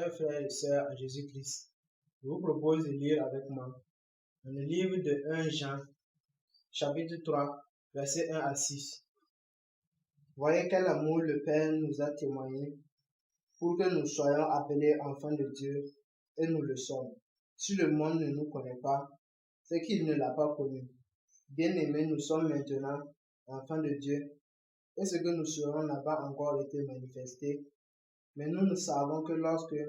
chers frères et sœurs en Jésus-Christ, je vous propose de lire avec moi dans le livre de 1 Jean, chapitre 3, versets 1 à 6. Voyez quel amour le Père nous a témoigné pour que nous soyons appelés enfants de Dieu, et nous le sommes. Si le monde ne nous connaît pas, c'est qu'il ne l'a pas connu. Bien-aimés, nous sommes maintenant enfants de Dieu, et ce que nous serons n'a pas encore été manifesté. Mais nous savons que lorsque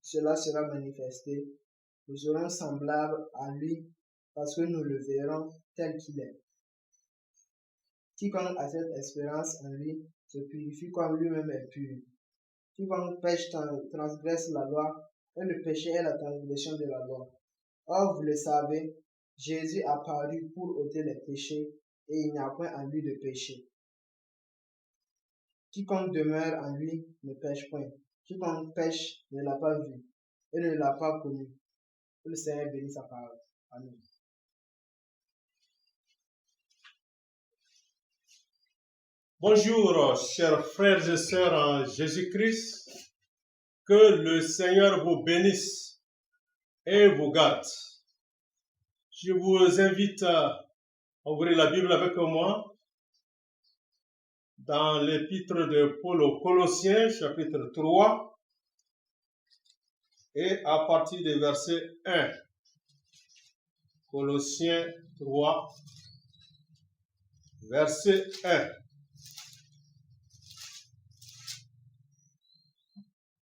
cela sera manifesté, nous serons semblables à lui parce que nous le verrons tel qu'il est. Quiconque a cette espérance en lui se purifie comme lui-même est pur. Quiconque pêche transgresse la loi, et le péché est la transgression de la loi. Or, vous le savez, Jésus a paru pour ôter les péchés, et il n'y a point en lui de péché. Quiconque demeure en lui ne pêche point. Quiconque pêche ne l'a pas vu et ne l'a pas connu. Que le Seigneur bénisse sa parole. Amen. Bonjour, chers frères et sœurs en Jésus-Christ. Que le Seigneur vous bénisse et vous garde. Je vous invite à ouvrir la Bible avec moi dans l'épître de Paul aux Colossiens, chapitre 3, et à partir du verset 1. Colossiens 3, verset 1.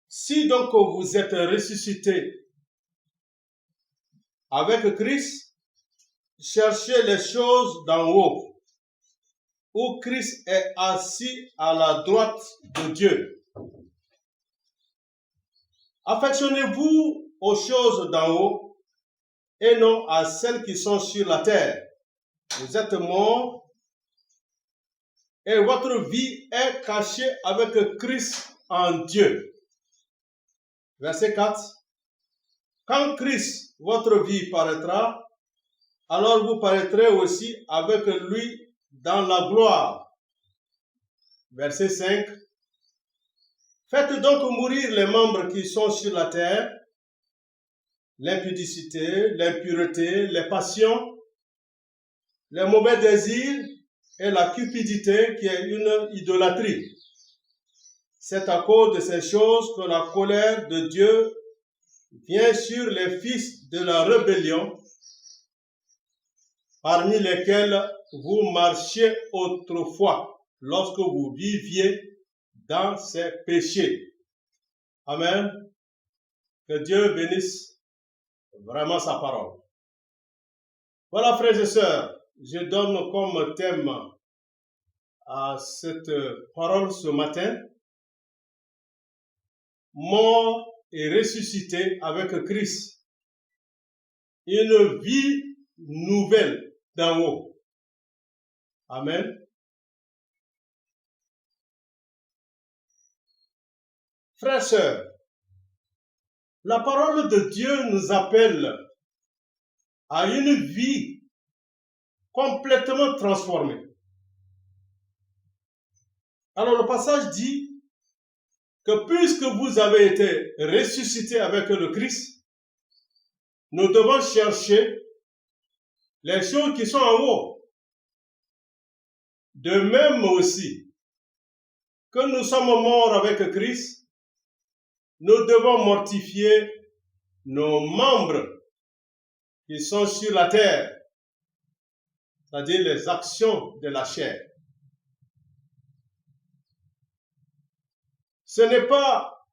Si donc vous êtes ressuscités avec Christ, cherchez les choses d'en haut, où Christ est assis à la droite de Dieu. Affectionnez-vous aux choses d'en haut et non à celles qui sont sur la terre. Vous êtes morts et votre vie est cachée avec Christ en Dieu. Verset 4. Quand Christ, votre vie, paraîtra, alors vous paraîtrez aussi avec lui dans la gloire. Verset 5. Faites donc mourir les membres qui sont sur la terre, l'impudicité, l'impureté, les passions, les mauvais désirs et la cupidité qui est une idolâtrie. C'est à cause de ces choses que la colère de Dieu vient sur les fils de la rébellion, parmi lesquels vous marchiez autrefois, lorsque vous viviez dans ces péchés. Amen. Que Dieu bénisse vraiment sa parole. Voilà, frères et sœurs, je donne comme thème à cette parole ce matin: mort et ressuscité avec Christ. Une vie nouvelle d'en haut. Amen. Frères et sœurs, la parole de Dieu nous appelle à une vie complètement transformée. Alors le passage dit que puisque vous avez été ressuscités avec le Christ, nous devons chercher les choses qui sont en haut. De même aussi que nous sommes morts avec Christ, nous devons mortifier nos membres qui sont sur la terre, c'est-à-dire les actions de la chair. Ce n'est pas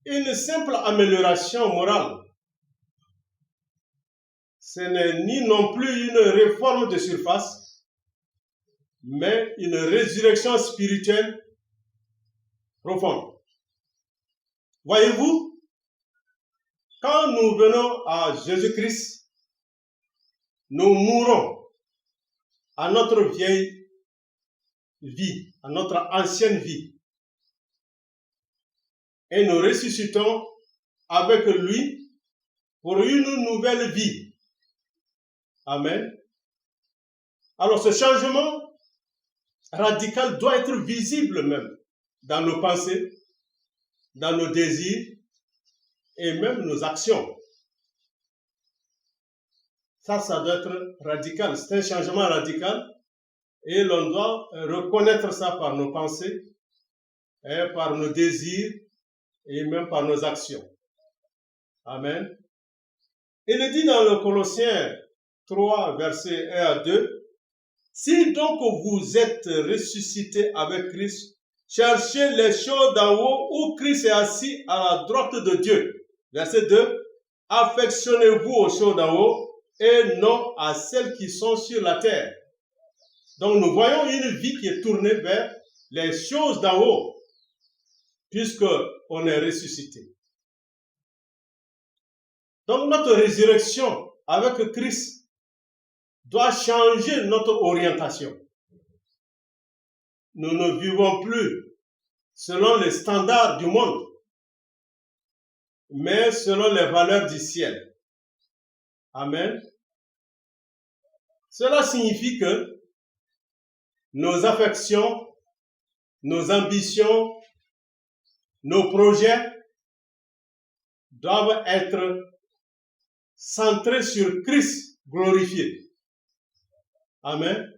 une simple amélioration morale. Ce n'est ni non plus une réforme de surface, mais une résurrection spirituelle profonde. Voyez-vous, quand nous venons à Jésus-Christ, nous mourons à notre vieille vie, à notre ancienne vie. Et nous ressuscitons avec lui pour une nouvelle vie. Amen. Alors ce changement radical doit être visible même dans nos pensées, dans nos désirs et même nos actions. Ça doit être radical. C'est un changement radical et l'on doit reconnaître ça par nos pensées, et par nos désirs et même par nos actions. Amen. Il dit dans le Colossiens 3, versets 1 à 2, « Si donc vous êtes ressuscités avec Christ, cherchez les choses d'en haut où Christ est assis à la droite de Dieu. » Verset 2, « Affectionnez-vous aux choses d'en haut et non à celles qui sont sur la terre. » Donc nous voyons une vie qui est tournée vers les choses d'en haut, puisqu'on est ressuscité. Donc notre résurrection avec Christ doit changer notre orientation. Nous ne vivons plus selon les standards du monde, mais selon les valeurs du ciel. Amen. Cela signifie que nos affections, nos ambitions, nos projets doivent être centrés sur Christ glorifié. Amen.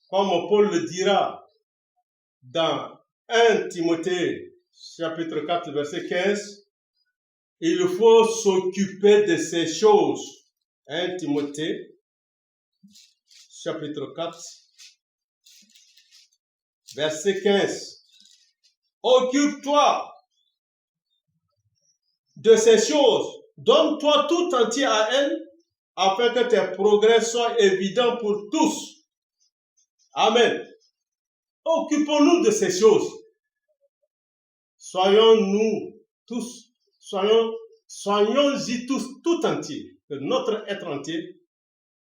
Comme Paul le dira dans 1 Timothée chapitre 4 verset 15, il faut s'occuper de ces choses. 1 Timothée chapitre 4 verset 15. Occupe-toi de ces choses. Donne-toi tout entier à elles afin que tes progrès soient évidents pour tous. Amen. Occupons-nous de ces choses. Soyons-nous tous, soyons-y tous tout entiers. Que notre être entier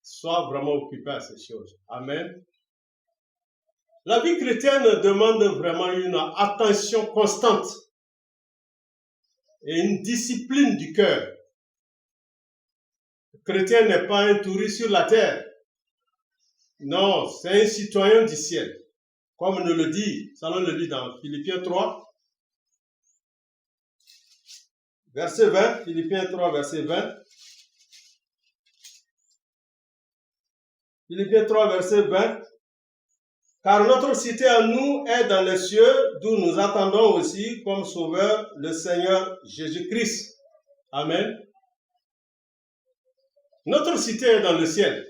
soit vraiment occupé à ces choses. Amen. La vie chrétienne demande vraiment une attention constante et une discipline du cœur. Le chrétien n'est pas un touriste sur la terre. Non, c'est un citoyen du ciel. Comme nous le dit, ça nous le dit dans Philippiens 3, verset 20. Philippiens 3, verset 20. Philippiens 3, verset 20. Car notre cité à nous est dans les cieux, d'où nous attendons aussi comme sauveur le Seigneur Jésus-Christ. Amen. Notre cité est dans le ciel.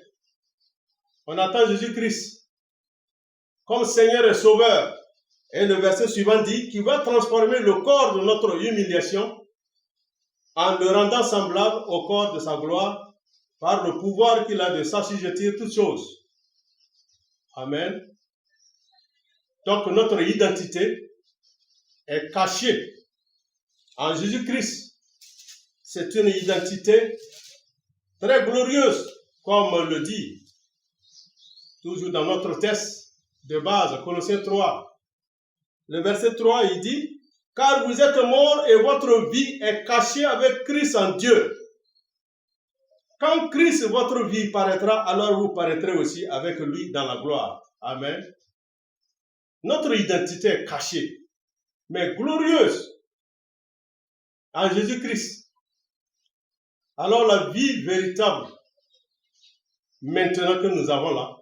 On attend Jésus-Christ comme Seigneur et Sauveur. Et le verset suivant dit qu'il va transformer le corps de notre humiliation en le rendant semblable au corps de sa gloire par le pouvoir qu'il a de s'assujettir toutes choses. Amen. Donc notre identité est cachée en Jésus-Christ. C'est une identité très glorieuse, comme le dit toujours dans notre texte de base, Colossiens 3. Le verset 3, il dit, « Car vous êtes morts et votre vie est cachée avec Christ en Dieu. Quand Christ, votre vie, paraîtra, alors vous paraîtrez aussi avec lui dans la gloire. » Amen. Notre identité est cachée, mais glorieuse en Jésus-Christ. Alors la vie véritable, maintenant que nous avons là,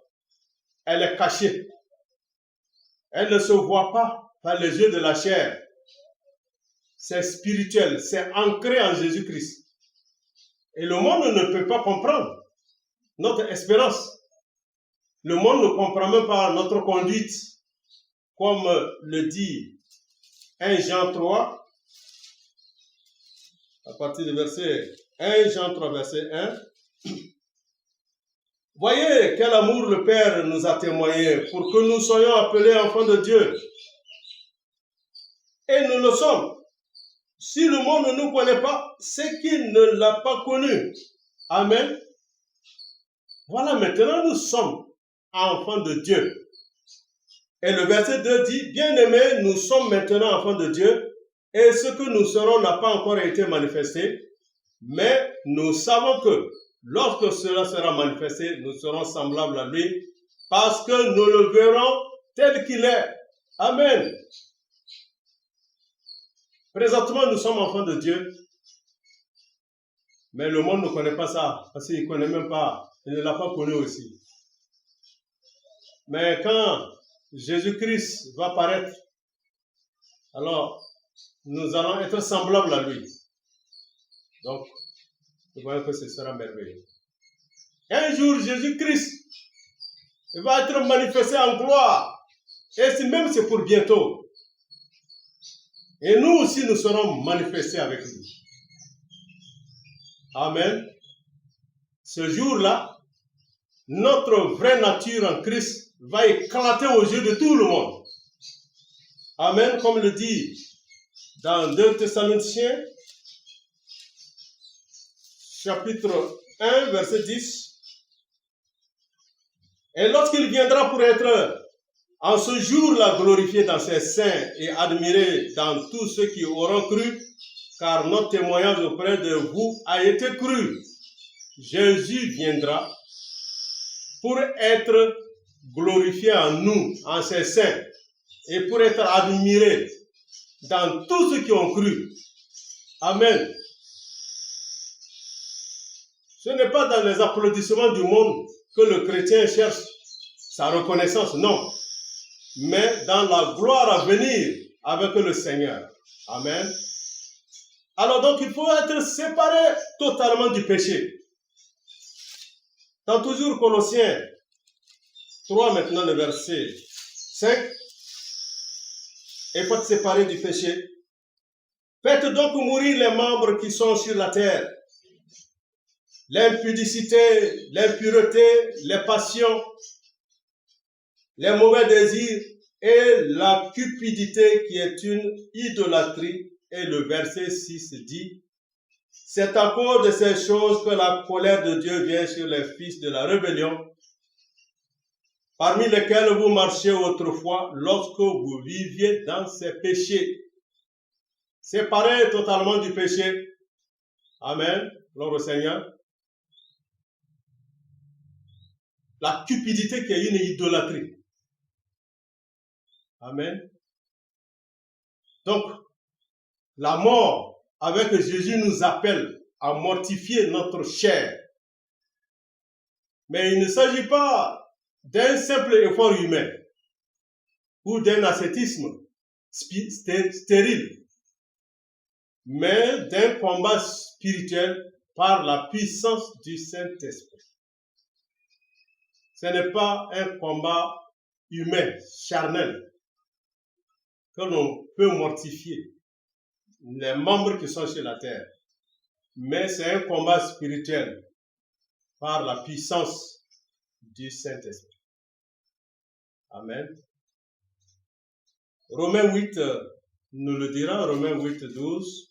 elle est cachée. Elle ne se voit pas par les yeux de la chair. C'est spirituel, c'est ancré en Jésus-Christ. Et le monde ne peut pas comprendre notre espérance. Le monde ne comprend même pas notre conduite. Comme le dit 1 Jean 3, à partir du verset 1 Jean 3, verset 1. Voyez quel amour le Père nous a témoigné pour que nous soyons appelés enfants de Dieu. Et nous le sommes. Si le monde ne nous connaît pas, c'est qu'il ne l'a pas connu. Amen. Voilà, maintenant nous sommes enfants de Dieu. Et le verset 2 dit, « Bien-aimés, nous sommes maintenant enfants de Dieu, et ce que nous serons n'a pas encore été manifesté, mais nous savons que lorsque cela sera manifesté, nous serons semblables à lui, parce que nous le verrons tel qu'il est. » Amen. Présentement, nous sommes enfants de Dieu, Mais le monde ne connaît pas ça, parce qu'il ne connaît même pas, il ne l'a pas connu aussi. Mais quand Jésus-Christ va paraître, alors nous allons être semblables à lui. Donc, nous voyons que ce sera merveilleux. Un jour, Jésus-Christ va être manifesté en gloire. Et même c'est pour bientôt. Et nous aussi, nous serons manifestés avec lui. Amen. Ce jour-là, notre vraie nature en Christ va éclater aux yeux de tout le monde. Amen, comme le dit dans 2 Thessaloniciens, chapitre 1, verset 10. Et lorsqu'il viendra pour être en ce jour-là glorifié dans ses saints et admiré dans tous ceux qui auront cru, car notre témoignage auprès de vous a été cru. Jésus viendra pour être glorifié en nous, en ses saints, et pour être admiré dans tous ceux qui ont cru. Amen. Ce n'est pas dans les applaudissements du monde que le chrétien cherche sa reconnaissance, non. Mais dans la gloire à venir avec le Seigneur. Amen. Alors donc, il faut être séparé totalement du péché. Dans toujours Colossiens 3, maintenant le verset 5, il faut être séparé du péché. Faites donc mourir les membres qui sont sur la terre. L'impudicité, l'impureté, les passions, les mauvais désirs et la cupidité qui est une idolâtrie. Et le verset 6 dit, c'est à cause de ces choses que la colère de Dieu vient sur les fils de la rébellion, parmi lesquels vous marchiez autrefois lorsque vous viviez dans ces péchés. Séparés totalement du péché. Amen. Gloire au Seigneur. La cupidité qui est une idolâtrie. Amen. Donc, la mort avec Jésus nous appelle à mortifier notre chair. Mais il ne s'agit pas d'un simple effort humain ou d'un ascétisme stérile, mais d'un combat spirituel par la puissance du Saint-Esprit. Ce n'est pas un combat humain, charnel, que l'on peut mortifier les membres qui sont sur la terre. Mais c'est un combat spirituel par la puissance du Saint-Esprit. Amen. Romains 8 nous le dira, Romains 8, 12.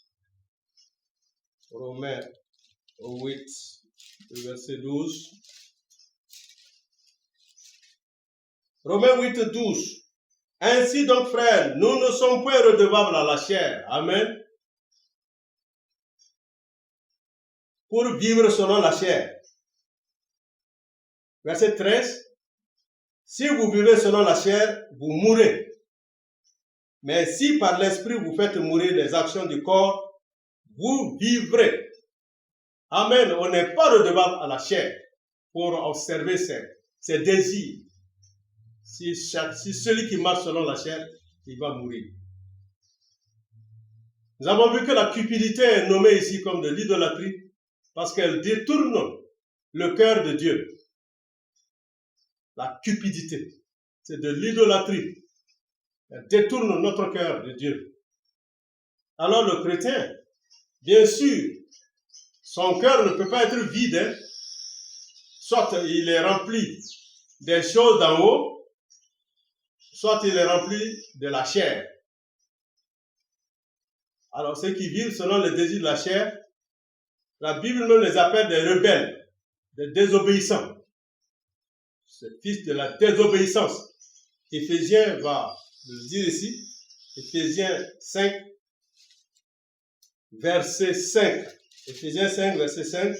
Romains 8, verset 12. Romains 8, 12. Ainsi donc, frères, nous ne sommes point redevables à la chair. Amen. Pour vivre selon la chair. Verset 13. Si vous vivez selon la chair, vous mourrez. Mais si par l'esprit vous faites mourir les actions du corps, vous vivrez. Amen. On n'est pas redevable à la chair pour observer ses désirs. Si celui qui marche selon la chair, il va mourir. Nous avons vu que la cupidité est nommée ici comme de l'idolâtrie parce qu'elle détourne le cœur de Dieu. La cupidité, c'est de l'idolâtrie. Elle détourne notre cœur de Dieu. Alors le chrétien, bien sûr, son cœur ne peut pas être vide. Hein. Soit il est rempli des choses d'en haut, soit il est rempli de la chair. Alors ceux qui vivent selon les désirs de la chair, la Bible même les appelle des rebelles, des désobéissants. C'est fils de la désobéissance. Éphésiens va le dire ici, Éphésiens 5, verset 5. Éphésiens 5, verset 5.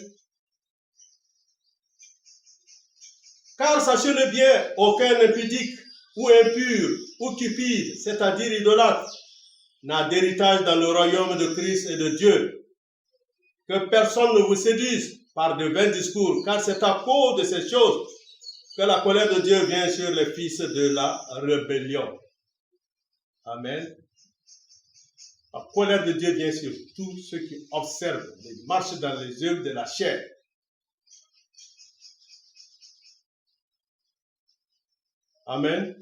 Car sachez-le bien, aucun impudique ou impur ou cupide, c'est-à-dire idolâtre, n'a d'héritage dans le royaume de Christ et de Dieu. que personne ne vous séduise par de vains discours, car c'est à cause de ces choses que la colère de Dieu vient sur les fils de la rébellion. Amen. La colère de Dieu vient sur tous ceux qui observent et marchent dans les œuvres de la chair. Amen.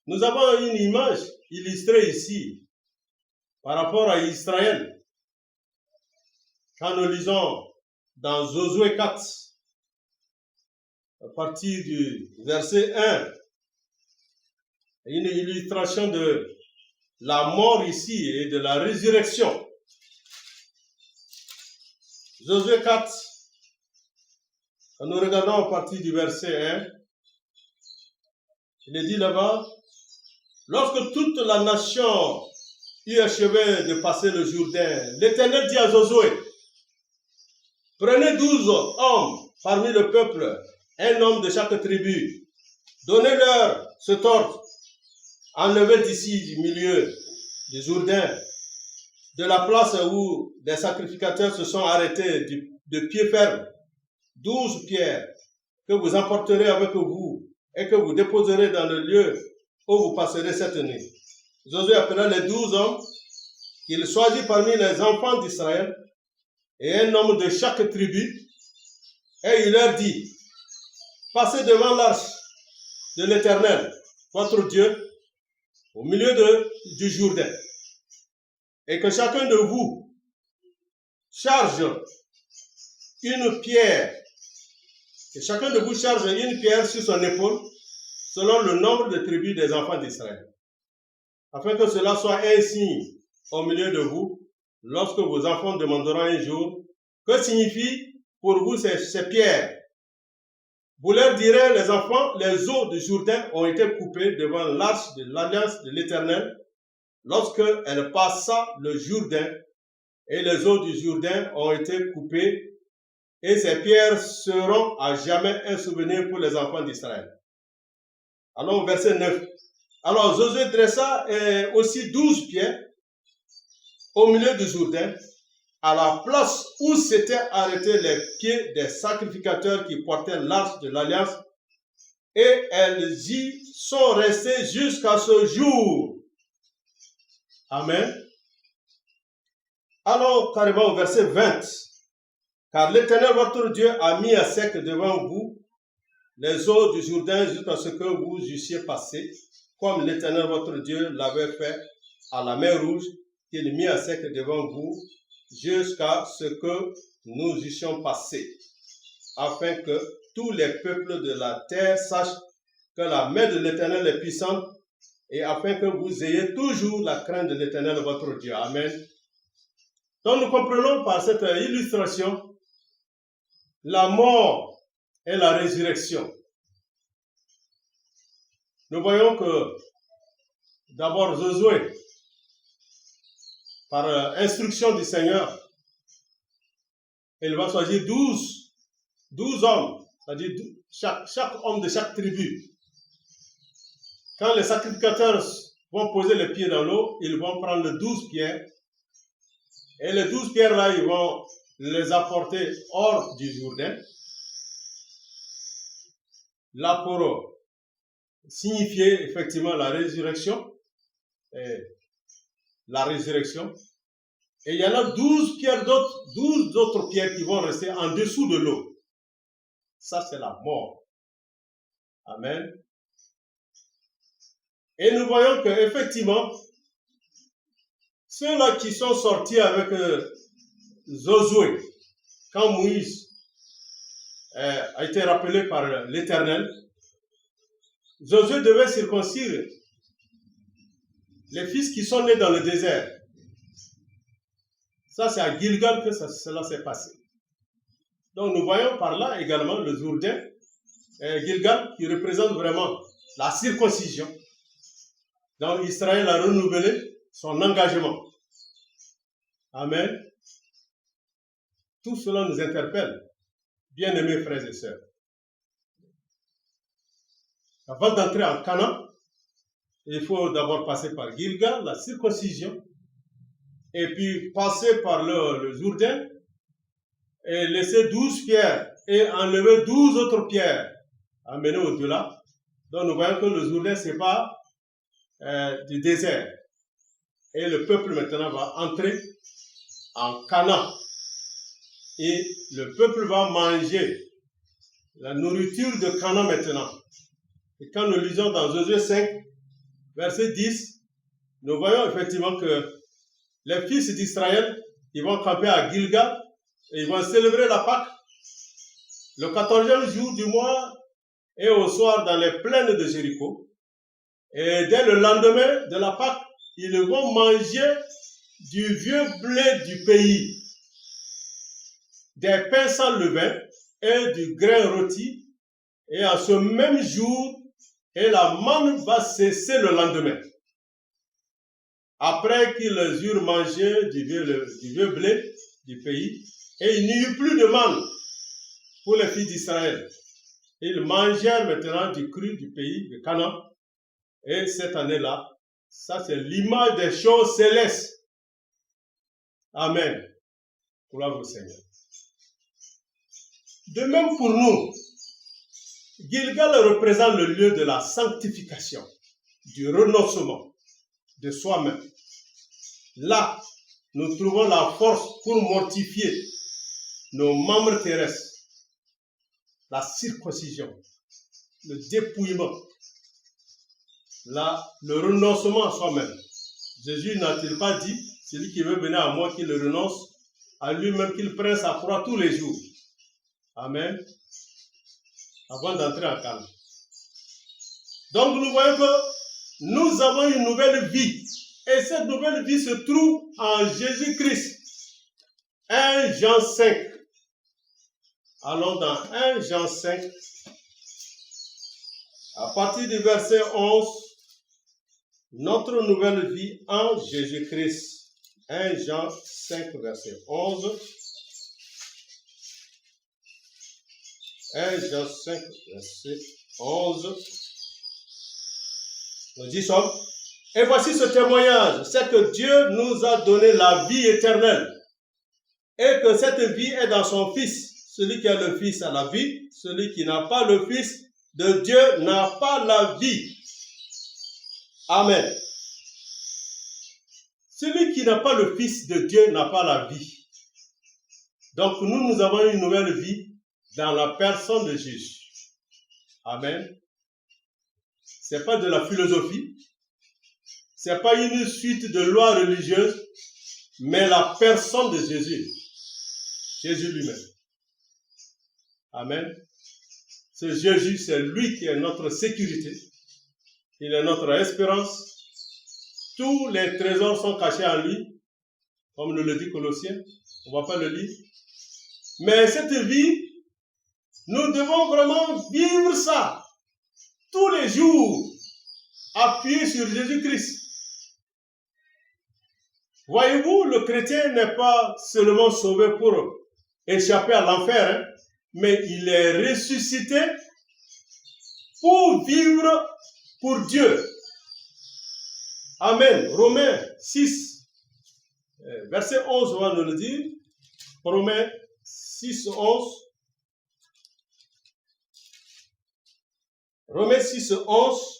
Nous avons une image illustrée ici par rapport à Israël. Quand nous lisons dans Josué 4, à partir du verset 1, une illustration de la mort ici et de la résurrection. Josué 4, quand nous regardons à partir du verset 1, il est dit là-bas, lorsque toute la nation eut achevé de passer le Jourdain, l'Éternel dit à Josué, prenez 12 hommes parmi le peuple, un homme de chaque tribu, donnez-leur cet ordre, enlevez d'ici du milieu du Jourdain, de la place où des sacrificateurs se sont arrêtés de pied ferme, 12 pierres que vous emporterez avec vous et que vous déposerez dans le lieu où vous passerez cette nuit. Josué appela les 12 hommes qu'il choisit parmi les enfants d'Israël et un homme de chaque tribu, et il leur dit, passez devant l'arche de l'Éternel, votre Dieu, au milieu du Jourdain, et que chacun de vous charge une pierre, que chacun de vous charge une pierre sur son épaule, selon le nombre de tribus des enfants d'Israël, afin que cela soit un signe au milieu de vous, lorsque vos enfants demanderont un jour, que signifient pour vous ces pierres? Vous leur direz, les enfants, les eaux du Jourdain ont été coupées devant l'arche de l'alliance de l'Éternel, lorsqu'elle passa le Jourdain, et les eaux du Jourdain ont été coupées, et ces pierres seront à jamais un souvenir pour les enfants d'Israël. Alors, verset 9. Alors, Josué dressa aussi 12 pierres au milieu du Jourdain, à la place où s'étaient arrêtés les pieds des sacrificateurs qui portaient l'arche de l'Alliance, et elles y sont restées jusqu'à ce jour. Amen. Alors, carrément au verset 20. Car l'Éternel votre Dieu a mis à sec devant vous les eaux du Jourdain jusqu'à ce que vous eussiez passé, comme l'Éternel votre Dieu l'avait fait à la mer Rouge, qu'il mit à sec devant vous jusqu'à ce que nous eussions passé, afin que tous les peuples de la terre sachent que la main de l'Éternel est puissante, et afin que vous ayez toujours la crainte de l'Éternel votre Dieu. Amen. Donc nous comprenons par cette illustration la mort et la résurrection. Nous voyons que d'abord Josué, par instruction du Seigneur, il va choisir 12 hommes, c'est-à-dire chaque homme de chaque tribu. Quand les sacrificateurs vont poser les pieds dans l'eau, ils vont prendre les 12 pierres, et les 12 pierres-là, ils vont les apporter hors du Jourdain, là pour signifier effectivement la résurrection. Et il y en a 12 autres pierres qui vont rester en dessous de l'eau. Ça, c'est la mort. Amen. Et nous voyons que effectivement, ceux-là qui sont sortis avec Josué, quand Moïse a été rappelé par l'Éternel, Josué devait circoncire les fils qui sont nés dans le désert. Ça, c'est à Gilgal que cela s'est passé. Donc, nous voyons par là également le Jourdain, Gilgal, qui représente vraiment la circoncision. Donc, Israël a renouvelé son engagement. Amen. Tout cela nous interpelle, bien-aimés frères et sœurs. Avant d'entrer en Canaan, il faut d'abord passer par Gilgal, la circoncision. et puis passer par le Jourdain et laisser 12 pierres et enlever 12 autres pierres, amener au-delà. Donc nous voyons que le Jourdain, ce n'est pas du désert. Et le peuple maintenant va entrer en Canaan. Et le peuple va manger la nourriture de Canaan maintenant. Et quand nous lisons dans Josué 5, verset 10, nous voyons effectivement que les fils d'Israël, ils vont camper à Gilgal et ils vont célébrer la Pâque le 14e jour du mois et au soir dans les plaines de Jéricho. Et dès le lendemain de la Pâque, ils vont manger du vieux blé du pays, des pains sans levain et du grain rôti. Et en ce même jour, et la manne va cesser le lendemain. Après qu'ils eurent mangé du vieux blé du pays, et il n'y eut plus de manne pour les fils d'Israël. Ils mangèrent maintenant du cru du pays de Canaan. Et cette année-là, ça c'est l'image des choses célestes. Amen. Gloire au Seigneur. De même pour nous, Gilgal représente le lieu de la sanctification, du renoncement de soi-même. Là, nous trouvons la force pour mortifier nos membres terrestres, la circoncision, le dépouillement, le renoncement à soi-même. Jésus n'a-t-il pas dit, celui qui veut venir à moi, qu'il renonce à lui-même, qu'il prenne sa croix tous les jours. Amen. Avant d'entrer en Canaan. Donc nous voyons que nous avons une nouvelle vie. Et cette nouvelle vie se trouve en Jésus-Christ. 1 Jean 5. Allons dans 1 Jean 5. À partir du verset 11, notre nouvelle vie en Jésus-Christ. 1 Jean 5, verset 11. 1 Jean 5, verset 11. Nous disons, et voici ce témoignage, c'est que Dieu nous a donné la vie éternelle et que cette vie est dans son Fils. Celui qui a le Fils a la vie, celui qui n'a pas le Fils de Dieu n'a pas la vie. Amen. Celui qui n'a pas le Fils de Dieu n'a pas la vie. Donc nous avons une nouvelle vie dans la personne de Jésus. Amen. Ce n'est pas de la philosophie. Ce n'est pas une suite de lois religieuses, mais la personne de Jésus. Jésus lui-même. Amen. Ce Jésus, c'est lui qui est notre sécurité. Il est notre espérance. Tous les trésors sont cachés en lui, comme nous le dit Colossiens. On ne va pas le lire. Mais cette vie, nous devons vraiment vivre ça tous les jours, appuyés sur Jésus-Christ. Voyez-vous, le chrétien n'est pas seulement sauvé pour échapper à l'enfer, hein, mais il est ressuscité pour vivre pour Dieu. Amen. Romains 6, verset 11, on va nous le dire. Romains 6, 11. Romains 6, 11.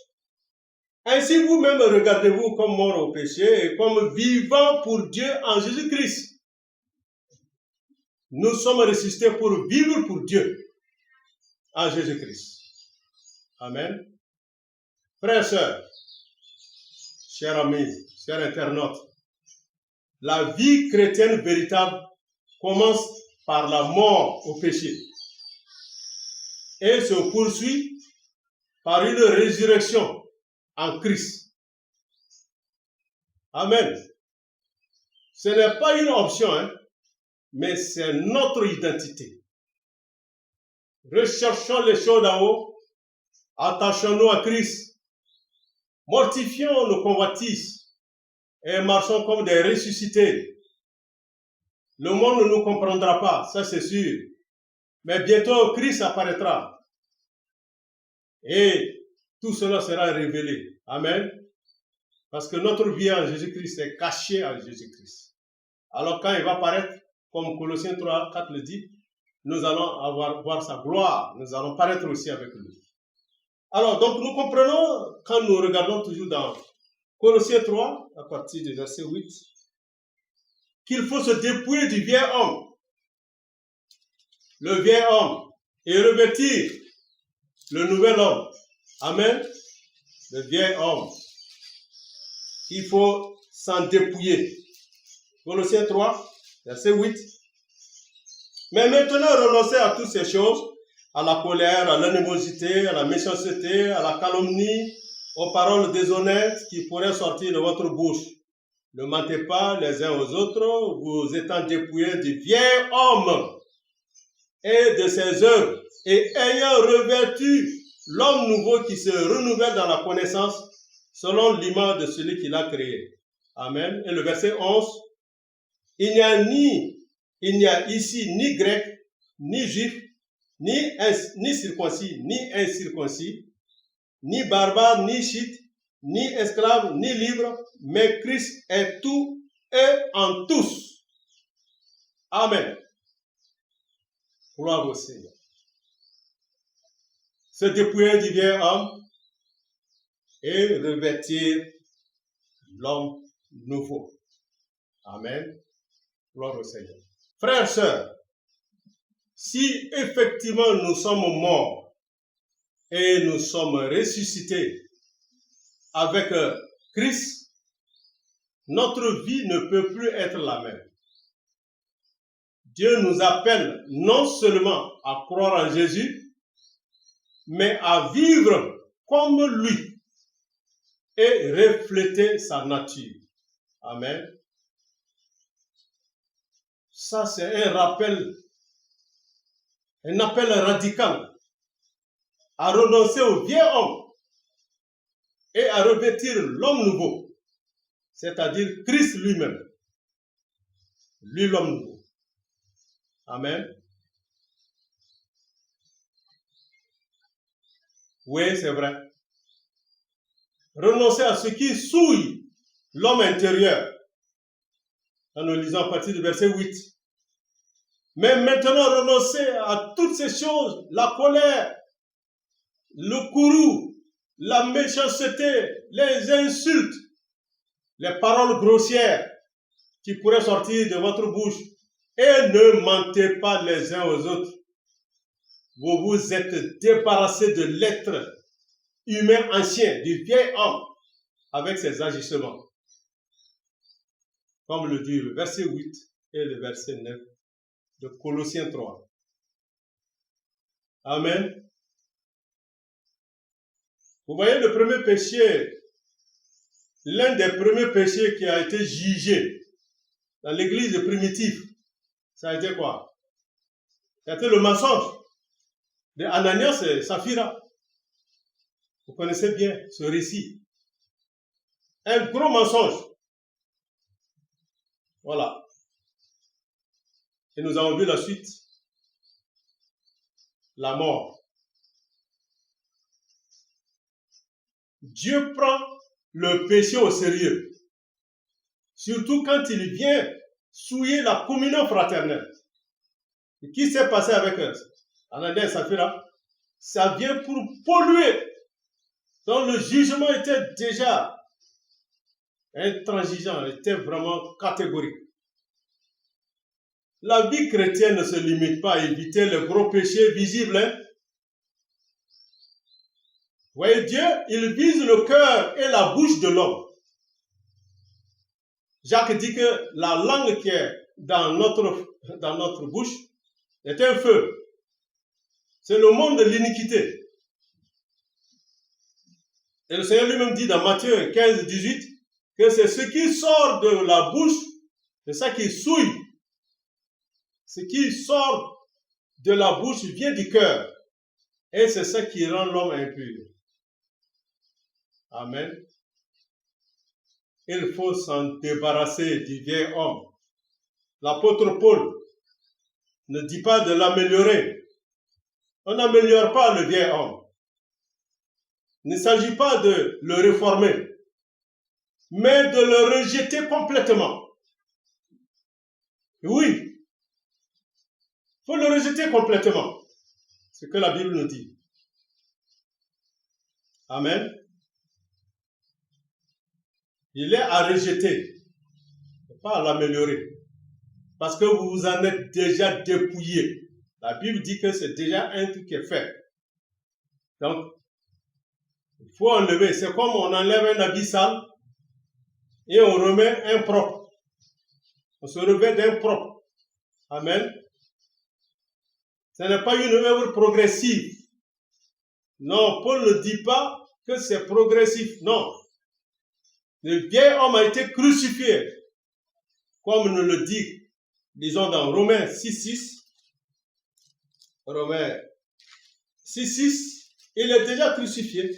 Ainsi vous-même regardez-vous comme morts au péché et comme vivants pour Dieu en Jésus-Christ. Nous sommes ressuscités pour vivre pour Dieu en Jésus-Christ. Amen. Frères et sœurs, chers amis, chers internautes, la vie chrétienne véritable commence par la mort au péché et se poursuit par une résurrection en Christ. Amen. Ce n'est pas une option, hein, mais c'est notre identité. Recherchons les choses d'en haut, attachons-nous à Christ, mortifions nos convoitises et marchons comme des ressuscités. Le monde ne nous comprendra pas, ça c'est sûr, mais bientôt Christ apparaîtra et tout cela sera révélé. Amen. Parce que notre vie en Jésus-Christ est cachée en Jésus-Christ. Alors quand il va paraître, comme Colossiens 3, 4 le dit, nous allons voir sa gloire, nous allons paraître aussi avec lui. Alors, donc nous comprenons, quand nous regardons toujours dans Colossiens 3, à partir du verset 8, qu'il faut se dépouiller du vieil homme, le vieil homme, et revêtir le nouvel homme. Amen. Le vieil homme. Il faut s'en dépouiller. Colossiens 3, verset 8. Mais maintenant, renoncez à toutes ces choses, à la colère, à l'animosité, à la méchanceté, à la calomnie, aux paroles déshonnêtes qui pourraient sortir de votre bouche. Ne mentez pas les uns aux autres, vous étant dépouillés du vieil homme et de ses œuvres, et ayant revêtu l'homme nouveau qui se renouvelle dans la connaissance, selon l'image de celui qui l'a créé. Amen. Et le verset 11, il n'y a ici ni grec, ni juif, ni circoncis, ni incirconcis, ni barbare, ni scythe, ni esclave, ni libre, mais Christ est tout et en tous. Amen. Gloire au Seigneur. Se dépouiller du vieil homme et revêtir l'homme nouveau. Amen. Gloire au Seigneur. Frères et sœurs, si effectivement nous sommes morts et nous sommes ressuscités avec Christ, notre vie ne peut plus être la même. Dieu nous appelle non seulement à croire en Jésus, mais à vivre comme lui et refléter sa nature. Amen. Ça, c'est un appel radical à renoncer au vieil homme et à revêtir l'homme nouveau, c'est-à-dire Christ lui-même, lui l'homme nouveau. Amen. Oui, c'est vrai. Renoncer à ce qui souille l'homme intérieur. Quand nous lisons à partir du verset 8. Mais maintenant, renoncer à toutes ces choses, la colère, le courroux, la méchanceté, les insultes, les paroles grossières qui pourraient sortir de votre bouche. Et ne mentez pas les uns aux autres. Vous vous êtes débarrassés de l'être humain ancien, du vieil homme, avec ses agissements. Comme le dit le verset 8 et le verset 9 de Colossiens 3. Amen. Vous voyez le premier péché, l'un des premiers péchés qui a été jugé dans l'église primitive, ça a été quoi? Ça a été le mensonge de Ananias et Saphira. Vous connaissez bien ce récit. Un gros mensonge. Voilà. Et nous avons vu la suite. La mort. Dieu prend le péché au sérieux. Surtout quand il vient souiller la communion fraternelle. Et qui s'est passé avec Ananias et Saphira? Ça vient pour polluer. Donc le jugement était déjà intransigeant, était vraiment catégorique. La vie chrétienne ne se limite pas à éviter les gros péchés visibles. Vous voyez, Dieu, il vise le cœur et la bouche de l'homme. Jacques dit que la langue qui est dans notre bouche est un feu. C'est le monde de l'iniquité. Et le Seigneur lui-même dit dans Matthieu 15, 18 que c'est ce qui sort de la bouche, c'est ça qui souille. Ce qui sort de la bouche vient du cœur. Et c'est ça qui rend l'homme impur. Amen. Il faut s'en débarrasser du vieil homme. L'apôtre Paul ne dit pas de l'améliorer. On n'améliore pas le vieil homme. Il ne s'agit pas de le réformer, mais de le rejeter complètement. Oui. Il faut le rejeter complètement. Ce que la Bible nous dit. Amen. Il est à rejeter, pas à l'améliorer. Parce que vous vous en êtes déjà dépouillé. La Bible dit que c'est déjà un truc qui est fait. Donc, il faut enlever. C'est comme on enlève un habit sale et on remet un propre. On se revêt d'un propre. Amen. Ce n'est pas une œuvre progressive. Non, Paul ne dit pas que c'est progressif. Non. Le vieil homme a été crucifié. Comme nous le dit, disons dans Romains 6.6. Romains 6.6, il est déjà crucifié.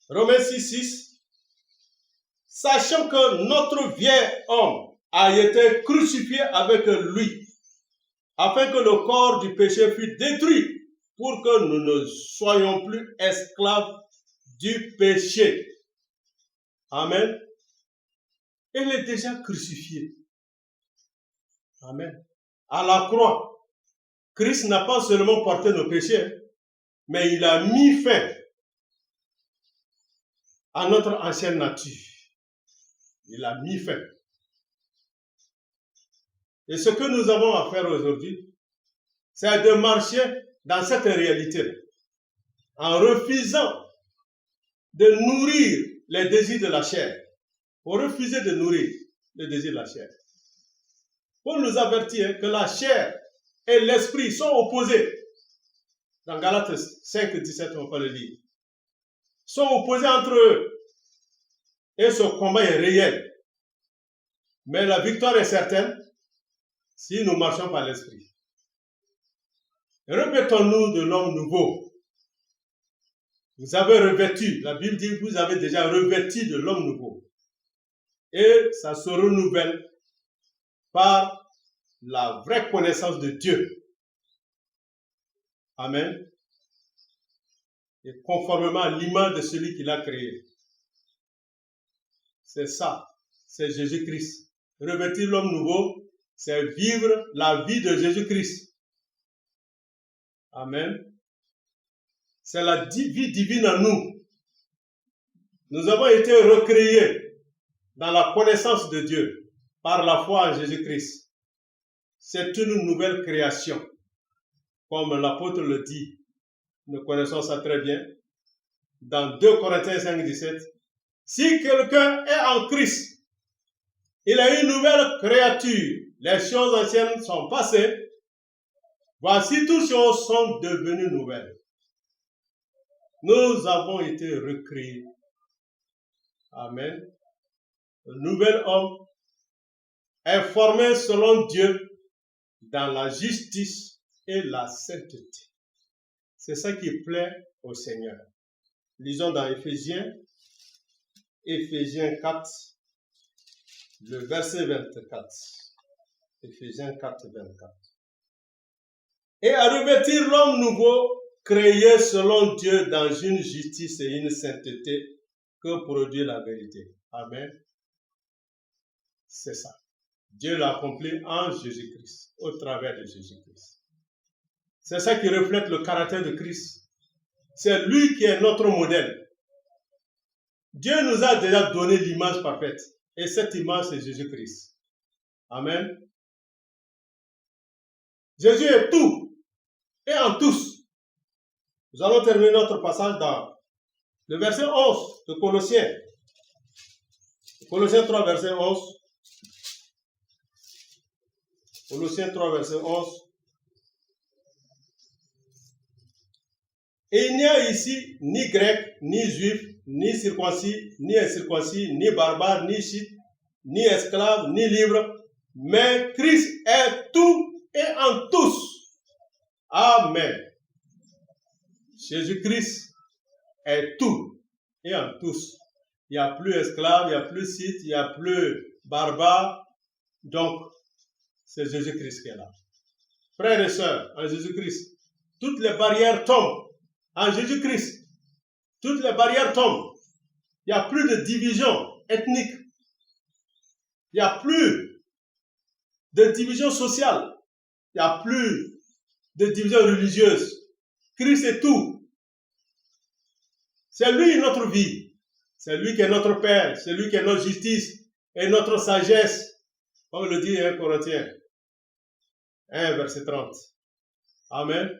Romains 6.6. Sachant que notre vieil homme a été crucifié avec lui, afin que le corps du péché fût détruit, pour que nous ne soyons plus esclaves du péché. Amen. Il est déjà crucifié. Amen. À la croix, Christ n'a pas seulement porté nos péchés, mais il a mis fin à notre ancienne nature. Il a mis fin. Et ce que nous avons à faire aujourd'hui, c'est de marcher dans cette réalité, en refusant de nourrir les désirs de la chair. Pour refuser de nourrir les désirs de la chair. Paul nous avertit que la chair et l'esprit sont opposés. Dans Galates 5, 17, on peut le lire. Sont opposés entre eux. Et ce combat est réel. Mais la victoire est certaine si nous marchons par l'esprit. Revêtons-nous de l'homme nouveau. Vous avez revêtu, la Bible dit que vous avez déjà revêtu de l'homme nouveau. Et ça se renouvelle par la vraie connaissance de Dieu. Amen. Et conformément à l'image de celui qui l'a créé. C'est ça, c'est Jésus-Christ. Revêtir l'homme nouveau, c'est vivre la vie de Jésus-Christ. Amen. C'est la vie divine en nous. Nous avons été recréés dans la connaissance de Dieu par la foi en Jésus-Christ. C'est une nouvelle création. Comme l'apôtre le dit, nous connaissons ça très bien. Dans 2 Corinthiens 5, 17, si quelqu'un est en Christ, il a une nouvelle créature. Les choses anciennes sont passées. Voici toutes choses sont devenues nouvelles. Nous avons été recréés. Amen. Le nouvel homme est formé selon Dieu dans la justice et la sainteté. C'est ça qui plaît au Seigneur. Lisons dans Éphésiens 4, le verset 24. Éphésiens 4, 24. Et à revêtir l'homme nouveau, créé selon Dieu dans une justice et une sainteté que produit la vérité. Amen. C'est ça. Dieu l'a accompli en Jésus-Christ, au travers de Jésus-Christ. C'est ça qui reflète le caractère de Christ. C'est lui qui est notre modèle. Dieu nous a déjà donné l'image parfaite. Et cette image, c'est Jésus-Christ. Amen. Jésus est tout et en tous. Nous allons terminer notre passage dans le verset 11 de Colossiens. Colossiens 3, verset 11. Colossiens 3, verset 11. Et il n'y a ici ni grec, ni juif, ni circoncis, ni incirconcis, ni barbare, ni scythe, ni esclave, ni libre, mais Christ est tout et en tous. Amen. Jésus-Christ est tout et en tous. Il n'y a plus esclave, il n'y a plus scythe, il n'y a plus barbare. Donc, c'est Jésus-Christ qui est là. Frères et sœurs, en Jésus-Christ, toutes les barrières tombent. En Jésus-Christ, toutes les barrières tombent. Il n'y a plus de division ethnique. Il n'y a plus de division sociale. Il n'y a plus de division religieuse. Christ est tout. C'est lui notre vie. C'est lui qui est notre Père. C'est lui qui est notre justice et notre sagesse. Comme le dit 1 Corinthiens 1, verset 30. Amen.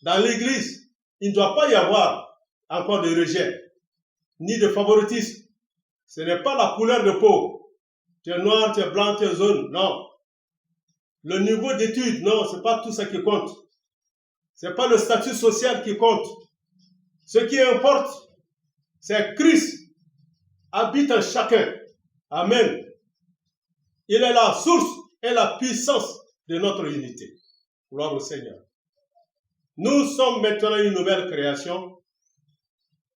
Dans l'Église, il ne doit pas y avoir encore de rejet, ni de favoritisme. Ce n'est pas la couleur de peau. Tu es noir, tu es blanc, tu es jaune. Non. Le niveau d'études, non, ce n'est pas tout ça qui compte. Ce n'est pas le statut social qui compte. Ce qui importe, c'est Christ habite en chacun. Amen. Il est la source et la puissance de notre unité. Gloire au Seigneur. Nous sommes maintenant une nouvelle création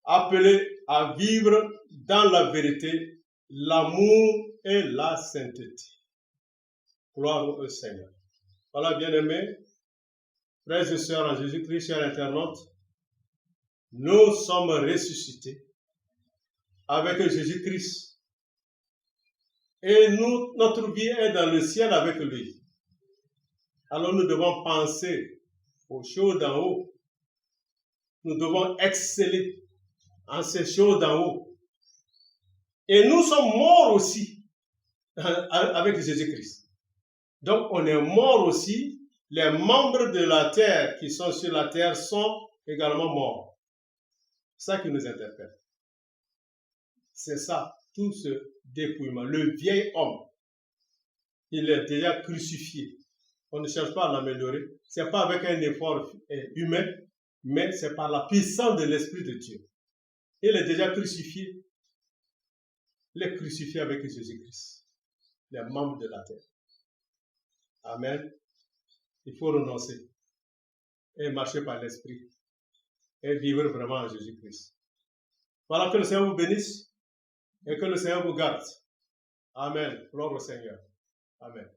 appelée à vivre dans la vérité, l'amour et la sainteté. Gloire au Seigneur. Voilà, bien-aimés, frères et sœurs en Jésus-Christ, chers internautes, nous sommes ressuscités avec Jésus-Christ. Et nous, notre vie est dans le ciel avec lui. Alors nous devons penser aux choses d'en haut. Nous devons exceller en ces choses d'en haut. Et nous sommes morts aussi avec Jésus-Christ. Donc on est morts aussi. Les membres de la terre qui sont sur la terre sont également morts. C'est ça qui nous interpelle. C'est ça, tout ce dépouillement. Le vieil homme, il est déjà crucifié. On ne cherche pas à l'améliorer. Ce n'est pas avec un effort humain, mais c'est par la puissance de l'Esprit de Dieu. Il est déjà crucifié. Il est crucifié avec Jésus-Christ, les membres de la terre. Amen. Il faut renoncer et marcher par l'Esprit et vivre vraiment en Jésus-Christ. Voilà, que le Seigneur vous bénisse et que le Seigneur vous garde. Amen. Gloire au Seigneur. Amen.